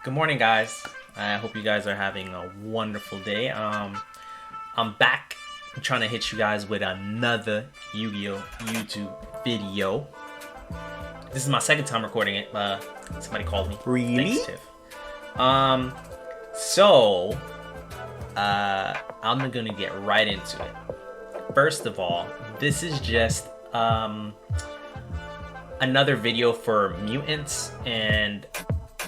Good morning, guys. I hope you guys are having a wonderful day. I'm back. I'm trying to hit you guys with another Yu-Gi-Oh! YouTube video. This is my second time recording it. Somebody called me. Really? Thanks, Tiff. So I'm gonna get right into it. First of all, this is just another video for mutants, and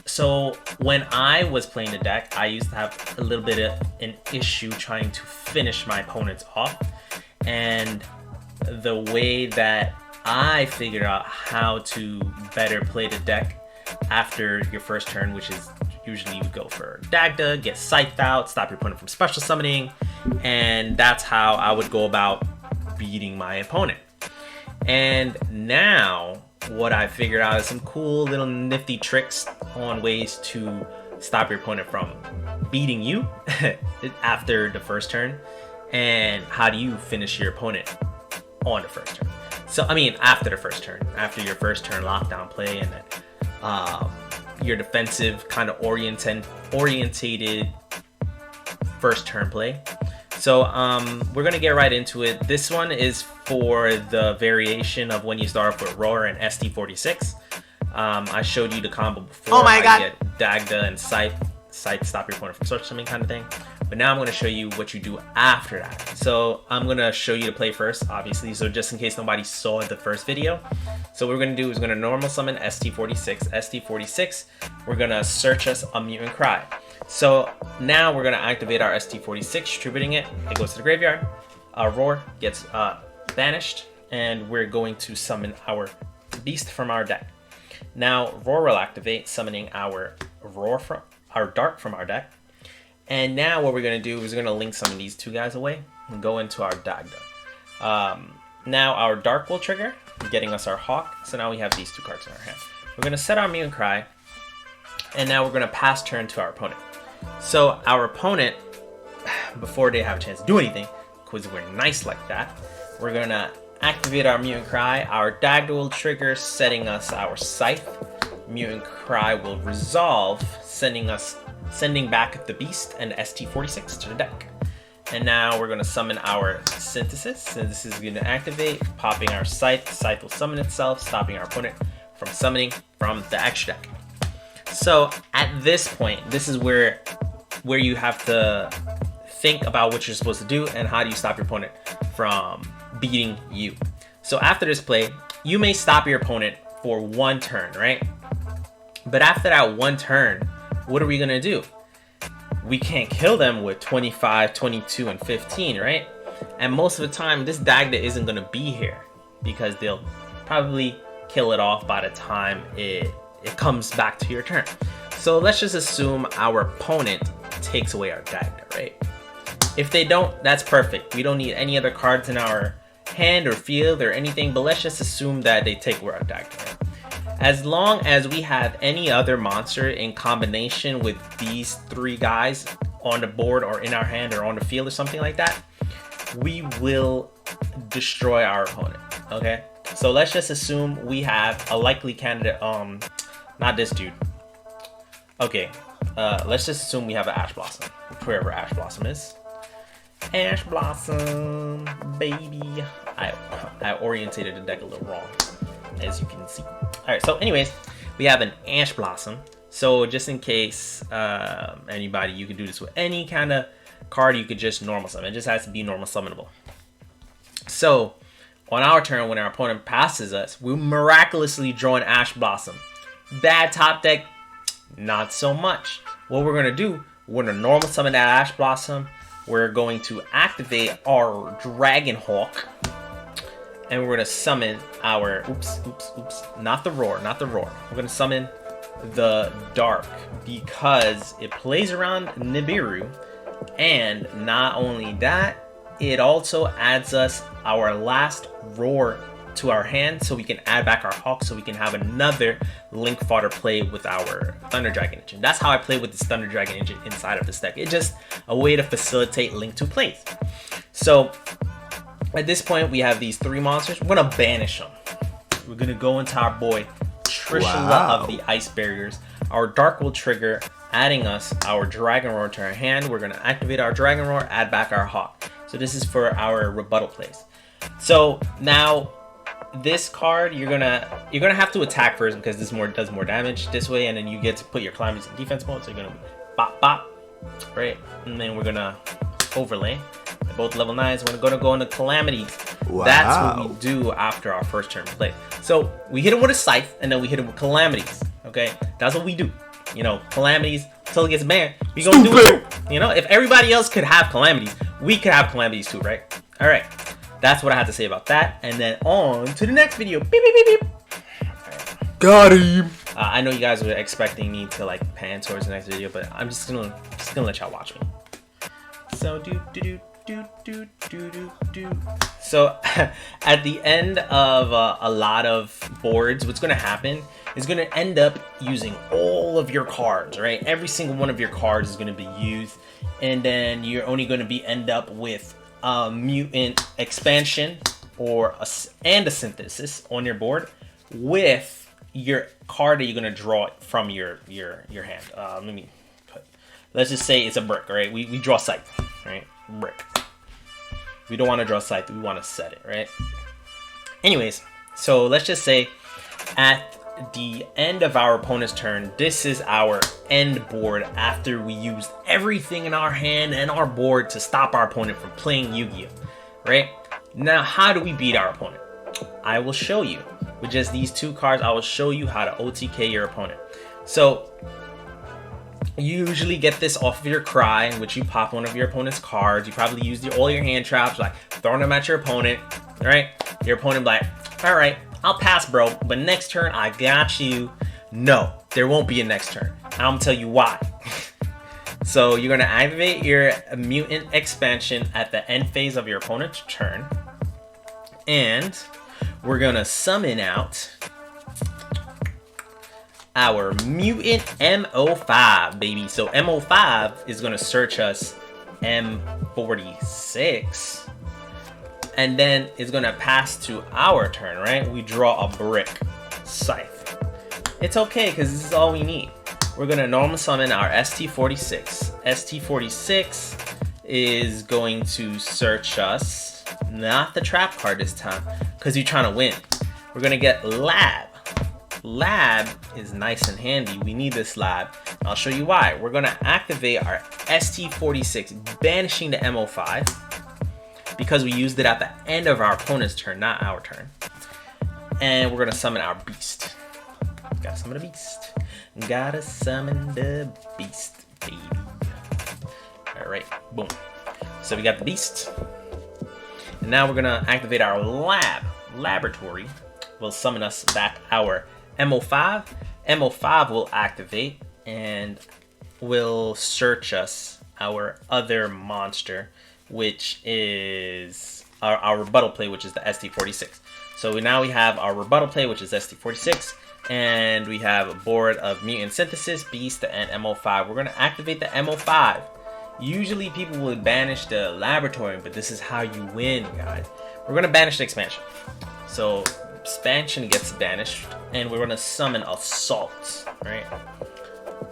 so when I was playing the deck, I used to have a little bit of an issue trying to finish my opponents off, and the way that I figured out how to better play the deck after your first turn, which is usually you go for Dagda, get Scythed out, stop your opponent from special summoning, and that's how I would go about beating my opponent. And now what I figured out is some cool little nifty tricks on ways to stop your opponent from beating you after the first turn, and how do you finish your opponent on the first turn. So I mean after the first turn, after your first turn lockdown play, and then your defensive kind of orientated first turn play. So we're gonna get right into it. This one is for the variation of when you start off with Roar and ST46. I showed you the combo before. Oh my god! Get Dagda and Scythe, stop your opponent from social summoning kind of thing. But now I'm gonna show you what you do after that. So I'm gonna show you the play first, obviously. So just in case nobody saw the first video. So what we're gonna do is we're gonna normal summon ST46. ST46, we're gonna search us a Mutant Cry. So now we're gonna activate our ST46, distributing it. It goes to the graveyard. Roar gets banished, and we're going to summon our beast from our deck. Now Roar will activate, summoning our Dark from our deck. And now what we're gonna do is we're gonna link some of these two guys away and go into our Dagda. Now our Dark will trigger, getting us our Hawk. So now we have these two cards in our hand. We're gonna set our Mutant Cry, and now we're gonna pass turn to our opponent. So our opponent, before they have a chance to do anything, because we're nice like that, we're gonna activate our Mutant Cry. Our Dagda will trigger, setting us our Scythe. Mutant Cry will resolve, sending back the Beast and ST46 to the deck. And now we're gonna summon our Synthesis. Synthesis is gonna activate, popping our Scythe. Scythe will summon itself, stopping our opponent from summoning from the extra deck. So at this point, this is where you have to think about what you're supposed to do and how do you stop your opponent from beating you. So after this play, you may stop your opponent for one turn, right? But after that one turn, what are we gonna do? We can't kill them with 25, 22, and 15, right? And most of the time, this Dagda isn't gonna be here because they'll probably kill it off by the time it comes back to your turn. So let's just assume our opponent takes away our Dagda, right? If they don't, that's perfect. We don't need any other cards in our hand or field or anything, but let's just assume that they take away our Dagda, right? As long as we have any other monster in combination with these three guys on the board or in our hand or on the field or something like that, we will destroy our opponent, okay? So let's just assume we have a likely candidate, not this dude. Okay, let's just assume we have an Ash Blossom, wherever Ash Blossom is. Ash Blossom, baby. I orientated the deck a little wrong, as you can see. Alright, so anyways, we have an Ash Blossom. So just in case anybody, you can do this with any kind of card, you could just normal summon. It just has to be normal summonable. So on our turn, when our opponent passes us, we miraculously draw an Ash Blossom. Bad top deck, not so much. What we're gonna do, we're gonna normal summon that Ash Blossom. We're going to activate our Dragon Hawk, and we're gonna summon our not the Roar. We're gonna summon the Dark because it plays around Nibiru, and not only that, it also adds us our last Roar to our hand, so we can add back our Hawk, so we can have another Link Fodder play with our Thunder Dragon engine. That's how I play with this Thunder Dragon engine inside of this deck. It's just a way to facilitate Link 2 plays. So at this point, we have these three monsters. We're gonna banish them. We're gonna go into our boy Trishula of the Ice Barriers. our Dark will trigger, adding us our Dragon Roar to our hand. We're gonna activate our Dragon Roar, add back our Hawk. So this is for our rebuttal plays. So now this card, you're gonna have to attack first because this does more damage this way, and then you get to put your Calamities in defense mode. So you're gonna bop bop, right? And then we're gonna overlay. They're both level 9s. We're gonna go into Calamities. Wow. That's what we do after our first turn play. So we hit him with a Scythe, and then we hit him with Calamities. Okay, that's what we do. You know, Calamities until it gets banned. We gonna do it. You know, if everybody else could have Calamities, we could have Calamities too, right? All right. That's what I have to say about that. And then on to the next video. Beep, beep, beep, beep. Right. Got him. I know you guys were expecting me to like pan towards the next video, but I'm just gonna let y'all watch me. So So at the end of a lot of boards, what's gonna happen is gonna end up using all of your cards, right? Every single one of your cards is gonna be used, and then you're only gonna end up with a mutant expansion and a synthesis on your board with your card that you're gonna draw from your hand. Let's just say it's a brick, right? We draw Scythe, right? Brick. We don't want to draw Scythe, we want to set it, right? Anyways, so let's just say at the end of our opponent's turn, this is our end board after we used everything in our hand and our board to stop our opponent from playing Yu-Gi-Oh, right? Now, how do we beat our opponent? I will show you. With just these two cards, I will show you how to OTK your opponent. So, you usually get this off of your Cry, in which you pop one of your opponent's cards. You probably use all your hand traps, like throwing them at your opponent, right? Your opponent like, all right, I'll pass, bro, but next turn, I got you. No, there won't be a next turn. I'm gonna tell you why. So you're gonna activate your mutant expansion at the end phase of your opponent's turn. And we're gonna summon out our mutant MO5, baby. So MO5 is gonna search us M46. And then it's gonna pass to our turn, right? We draw a brick Scythe. It's okay, because this is all we need. We're gonna normal summon our ST46. ST46 is going to search us, not the trap card this time, because you're trying to win. We're gonna get Lab. Lab is nice and handy. We need this Lab. I'll show you why. We're gonna activate our ST46, banishing the MO5. Because we used it at the end of our opponent's turn, not our turn. And we're gonna summon our beast. Gotta summon the beast. Gotta summon the beast, baby. Alright, boom. So we got the beast. And now we're gonna activate our laboratory. Will summon us back our MO5. MO5 will activate and will search us our other monster, which is our rebuttal play, which is the ST46. So now we have our rebuttal play, which is ST46, and we have a board of Mutant Synthesis, Beast, and MO5. We're going to activate the MO5. Usually people would banish the laboratory, but this is how you win, guys. We're going to banish the expansion. So expansion gets banished, and we're going to summon Assault, right?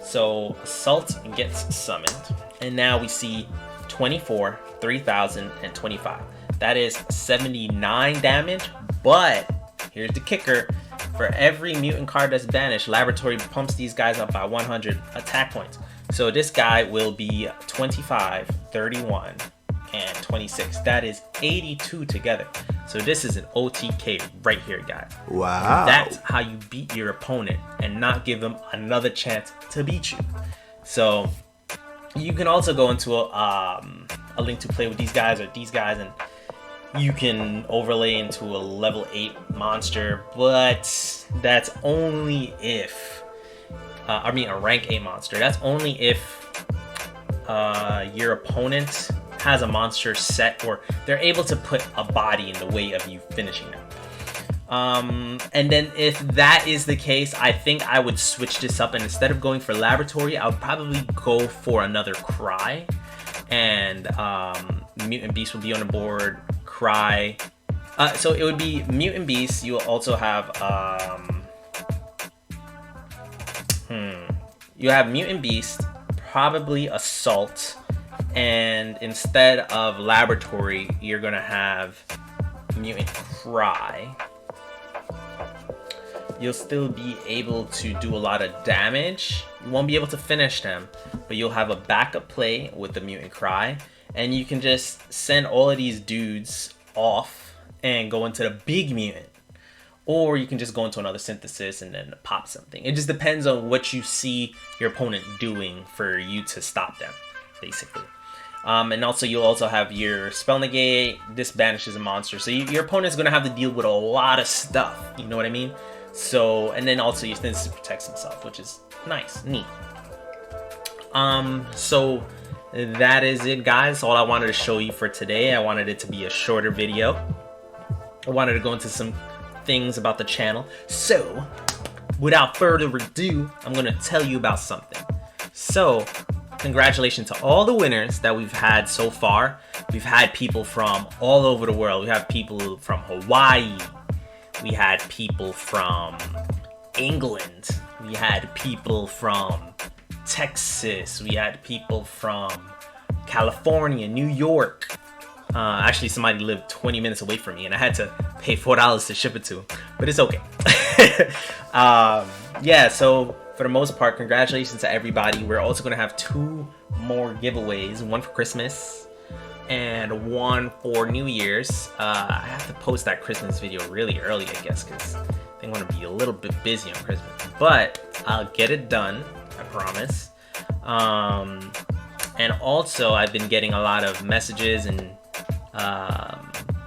So Assault gets summoned, and now we see 24, 3,000, and 25. That is 79 damage, but here's the kicker. For every mutant card that's banished, Laboratory pumps these guys up by 100 attack points. So this guy will be 25, 31, and 26. That is 82 together. So this is an OTK right here, guys. Wow. That's how you beat your opponent and not give them another chance to beat you. So you can also go into a link to play with these guys or these guys, and you can overlay into a level 8 monster, but that's only if, a rank 8 monster. That's only if your opponent has a monster set, or they're able to put a body in the way of you finishing them. And then if that is the case, I think I would switch this up, and instead of going for laboratory, I would probably go for another Cry, and Mutant Beast will be on the board. Cry. So it would be Mutant Beast. You will also have You have Mutant Beast, probably Assault, and instead of Laboratory, you're gonna have Mutant Cry. You'll still be able to do a lot of damage. You won't be able to finish them, but you'll have a backup play with the Mutant Cry, and you can just send all of these dudes off and go into the big mutant. Or you can just go into another synthesis and then pop something. It just depends on what you see your opponent doing for you to stop them, basically. And also, you'll also have your Spell Negate. This banishes a monster. So your opponent's going to have to deal with a lot of stuff. You know what I mean? So, and then also your synthesis protects himself, which is nice, neat. So that is it, guys. All I wanted to show you for today. I wanted it to be a shorter video. I wanted to go into some things about the channel. So without further ado, I'm gonna tell you about something. So congratulations to all the winners that we've had so far. We've had people from all over the world. We have people from Hawaii, we had people from England, we had people from Texas, we had people from California, New York. Actually, somebody lived 20 minutes away from me, and I had to pay $4 to ship it to him, but it's okay. Yeah, so for the most part, congratulations to everybody. We're also going to have 2 more giveaways, one for Christmas and one for New Year's. I have to post that Christmas video really early, I guess, because I'm going to be a little bit busy on Christmas, but I'll get it done, I promise. And also, I've been getting a lot of messages and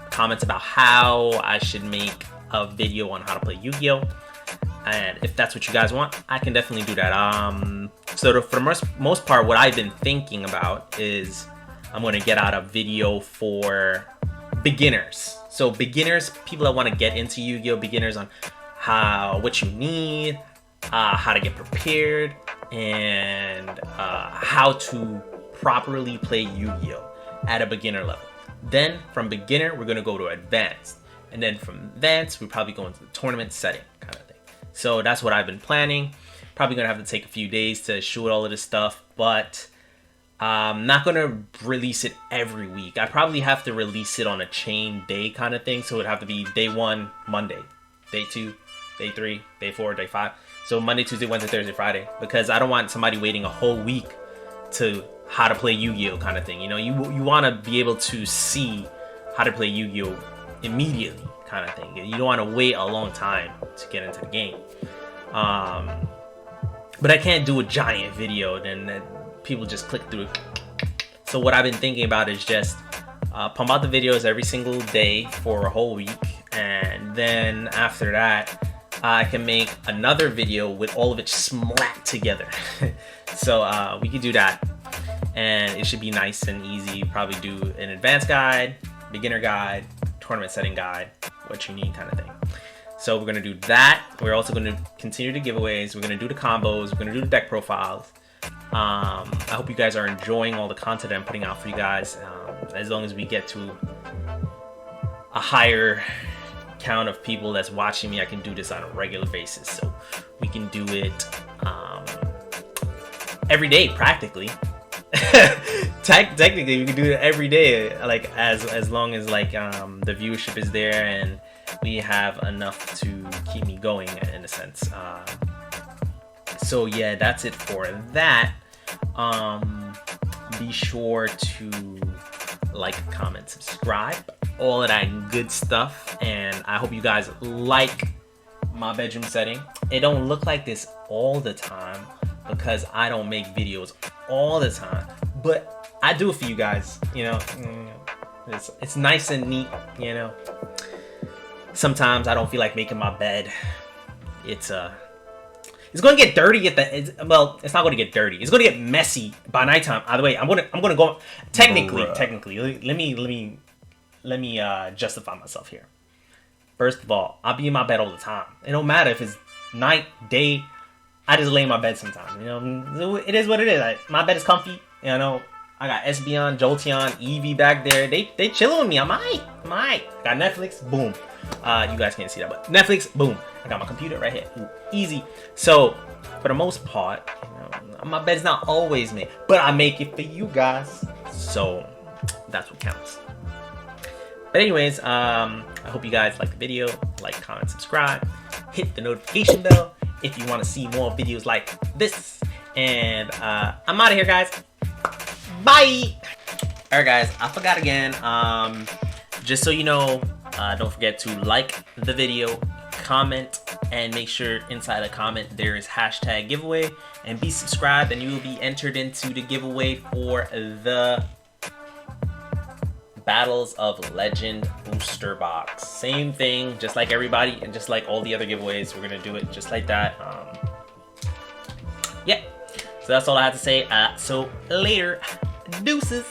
comments about how I should make a video on how to play Yu-Gi-Oh! And if that's what you guys want, I can definitely do that. So for the most part, what I've been thinking about is I'm going to get out a video for beginners. So beginners, people that want to get into Yu-Gi-Oh! Beginners on what you need, how to get prepared, and how to properly play Yu-Gi-Oh! At a beginner level. Then from beginner, we're going to go to advanced. And then from advanced, we're probably going to the tournament setting kind of thing. So that's what I've been planning. Probably going to have to take a few days to shoot all of this stuff. But I'm not going to release it every week. I probably have to release it on a chain day kind of thing. So it would have to be day 1, Monday. Day 2, day 3, day 4, day 5. So Monday, Tuesday, Wednesday, Thursday, Friday. Because I don't want somebody waiting a whole week to how to play Yu-Gi-Oh! Kind of thing. You know, you want to be able to see how to play Yu-Gi-Oh! Immediately kind of thing. You don't want to wait a long time to get into the game. But I can't do a giant video, then people just click through it. So what I've been thinking about is just pump out the videos every single day for a whole week. And then after that, I can make another video with all of it smacked together. So we could do that. And it should be nice and easy. Probably do an advanced guide, beginner guide, tournament setting guide, what you need kind of thing. So we're going to do that. We're also going to continue the giveaways. We're going to do the combos. We're going to do the deck profiles. I hope you guys are enjoying all the content I'm putting out for you guys. As long as we get to a higher count of people that's watching me, I can do this on a regular basis. So we can do it every day practically. Technically we can do it every day, like as long as like the viewership is there and we have enough to keep me going in a sense. So yeah, that's it for that. Be sure to like, comment, subscribe, all of that good stuff, and I hope you guys like my bedroom setting. It don't look like this all the time because I don't make videos all the time, but I do it for you guys, you know. It's nice and neat, you know. Sometimes I don't feel like making my bed. It's gonna get dirty at the well, it's not gonna get dirty. It's gonna get messy by nighttime. Either way, I'm gonna go technically. Let me justify myself here. First of all, I'll be in my bed all the time. It don't matter if it's night, day. I just lay in my bed sometimes. You know, it is what it is. My bed is comfy. You know, I got Espeon, Jolteon, Eevee back there. They chilling with me. I might. Got Netflix. Boom. You guys can't see that, but Netflix. Boom. I got my computer right here. Ooh, easy. So for the most part, you know, My bed's not always made, but I make it for you guys. So that's what counts. But anyways, I hope you guys like the video. Like, comment, subscribe. Hit the notification bell if you want to see more videos like this. And I'm out of here, guys. Bye! Alright guys, I forgot again. Just so you know, don't forget to like the video, comment, and make sure inside a comment there is hashtag giveaway, and be subscribed and you will be entered into the giveaway for the Battles of Legend booster box. Same thing, just like everybody and just like all the other giveaways, we're gonna do it just like that. Yeah, so that's all I have to say. So later, deuces.